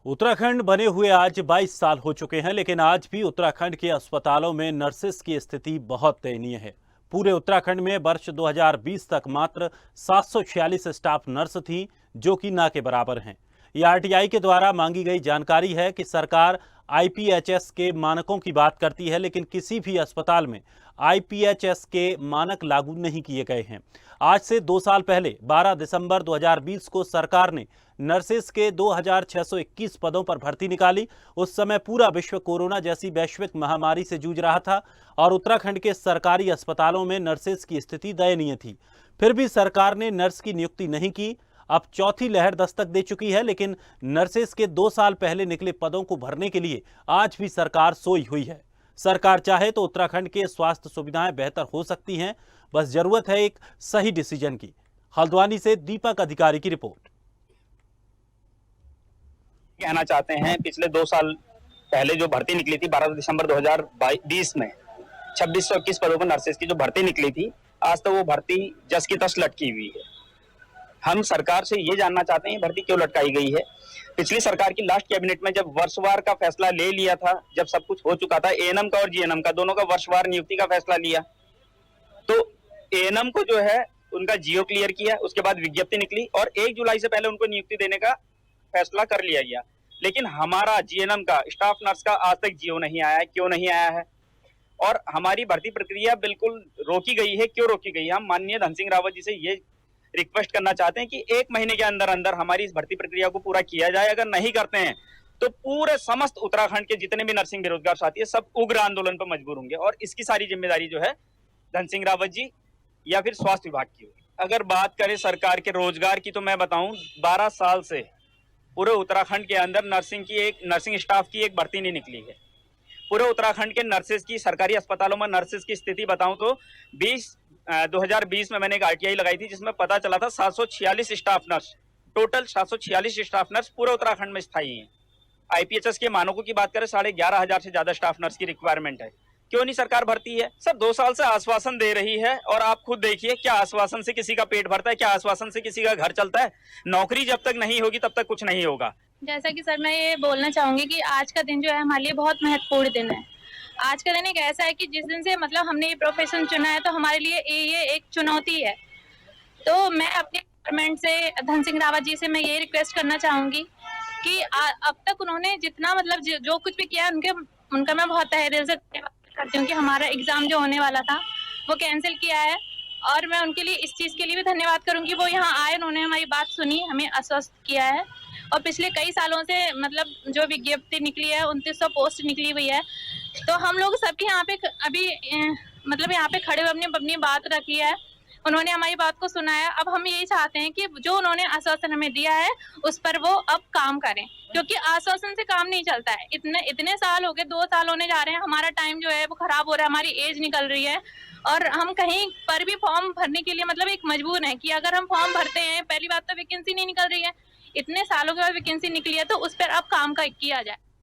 उत्तराखंड बने हुए आज 22 साल हो चुके हैं, लेकिन आज भी उत्तराखंड के अस्पतालों में नर्सेस की स्थिति बहुत दयनीय है। पूरे उत्तराखंड में वर्ष 2020 तक मात्र 746 स्टाफ नर्स थीं, जो कि ना के बराबर हैं। ये आरटीआई के द्वारा मांगी गई जानकारी है कि सरकार आईपीएचएस के मानकों की बात करती है, लेकिन किसी भी अस्पताल में आईपीएचएस के मानक लागू नहीं किए गए हैं। आज से 2 साल पहले 12 दिसंबर 2020 को सरकार ने नर्सेस के 2621 पदों पर भर्ती निकाली। उस समय पूरा विश्व कोरोना जैसी वैश्विक महामारी से जूझ रहा था और उत्तराखंड के सरकारी अस्पतालों में नर्सेस की स्थिति दयनीय थी। फिर भी सरकार ने नर्स की नियुक्ति नहीं की। अब चौथी लहर दस्तक दे चुकी है, लेकिन नर्सेस के 2 साल पहले निकले पदों को भरने के लिए आज भी सरकार सोई हुई है। सरकार चाहे तो उत्तराखंड के स्वास्थ्य सुविधाएं बेहतर हो सकती हैं, बस जरूरत है एक सही डिसीजन की। हल्द्वानी से दीपक अधिकारी की रिपोर्ट। कहना चाहते हैं, पिछले 2 साल पहले जो भर्ती निकली थी 12 दिसंबर 2020 में 2621 पदों पर नर्सेस की जो भर्ती निकली थी, आज तो वो भर्ती जस की तस लटकी हुई है। हम सरकार से ये जानना चाहते हैं भर्ती क्यों लटकाई गई है। पिछली सरकार की लास्ट कैबिनेट में जब वर्षवार का फैसला ले लिया था, जब सब कुछ हो चुका था, एएनएम का और जीएनएम का दोनों का वर्षवार नियुक्ति का फैसला लिया, तो एएनएम को जो है उनका जीओ क्लियर किया, उसके बाद विज्ञप्ति निकली और 1 जुलाई से पहले उनको नियुक्ति देने का फैसला कर लिया गया। लेकिन हमारा जीएनएम का स्टाफ नर्स का आज तक जीओ नहीं आया है। क्यों नहीं आया है? और हमारी भर्ती प्रक्रिया बिल्कुल रोकी गई है। क्यों रोकी गई है? हम माननीय धन सिंह रावत जी से ये रिक्वेस्ट करना चाहते हैं कि 1 महीने के अंदर अंदर हमारी इस भर्ती प्रक्रिया को पूरा किया जाए। अगर नहीं करते हैं तो पूरे समस्त उत्तराखंड के जितने भी नर्सिंग बेरोजगार साथी है, सब उग्र आंदोलन पर मजबूर होंगे और इसकी सारी जिम्मेदारी जो है धन सिंह रावत जी या फिर स्वास्थ्य विभाग की होगी। अगर बात करें सरकार के रोजगार की, तो मैं बताऊं 12 साल से पूरे उत्तराखंड के अंदर नर्सिंग स्टाफ की एक भर्ती नहीं निकली है। पूरे उत्तराखंड के नर्सेस की, सरकारी अस्पतालों में नर्सेस की स्थिति बताऊं तो 2020 में मैंने एक आरटीआई लगाई थी, जिसमें पता चला था 746 staff nurse, total 746 staff nurse पूरे उत्तराखंड में स्थायी हैं। आईपीएचएस के मानकों की बात करें 11,500 से ज्यादा स्टाफ नर्स की रिक्वायरमेंट है। क्यों नहीं सरकार भरती है? सर 2 साल से आश्वासन दे रही है और आप खुद देखिए, क्या आश्वासन से किसी का पेट भरता है? क्या आश्वासन से किसी का घर चलता है? नौकरी जब तक नहीं होगी तब तक कुछ नहीं होगा। जैसा कि सर मैं ये बोलना चाहूंगी कि आज का दिन जो है हमारे लिए बहुत महत्वपूर्ण दिन है। आज का दिन एक ऐसा है कि जिस दिन से मतलब हमने ये प्रोफेशन चुना है, तो हमारे लिए ये एक चुनौती है। तो मैं अपने गवर्नमेंट से, धन सिंह रावत जी से मैं ये रिक्वेस्ट करना चाहूंगी कि अब तक उन्होंने जितना मतलब जो कुछ भी किया उनका मैं बहुत तहे दिल से धन्यवाद करती हूँ कि हमारा एग्जाम जो होने वाला था वो कैंसिल किया है। और मैं उनके लिए इस चीज़ के लिए भी धन्यवाद करूँगी, वो यहाँ आए, उन्होंने हमारी बात सुनी, हमें आश्वस्त किया है। और पिछले कई सालों से मतलब जो विज्ञप्ति निकली है, 2900 पोस्ट निकली हुई है, तो हम लोग सबके यहाँ पे अभी मतलब यहाँ पे खड़े हुए अपनी बात रखी है। उन्होंने हमारी बात को सुना है। अब हम यही चाहते हैं कि जो उन्होंने आश्वासन हमें दिया है उस पर वो अब काम करें, क्योंकि आश्वासन से काम नहीं चलता है। इतने साल हो गए, 2 साल होने जा रहे हैं, हमारा टाइम जो है वो खराब हो रहा है, हमारी एज निकल रही है और हम कहीं पर भी फॉर्म भरने के लिए मतलब एक मजबूर है कि अगर हम फॉर्म भरते हैं, पहली बात तो वैकेंसी नहीं निकल रही है, इतने सालों के बाद वैकेंसी निकली है, तो उस पर अब काम किया जाए।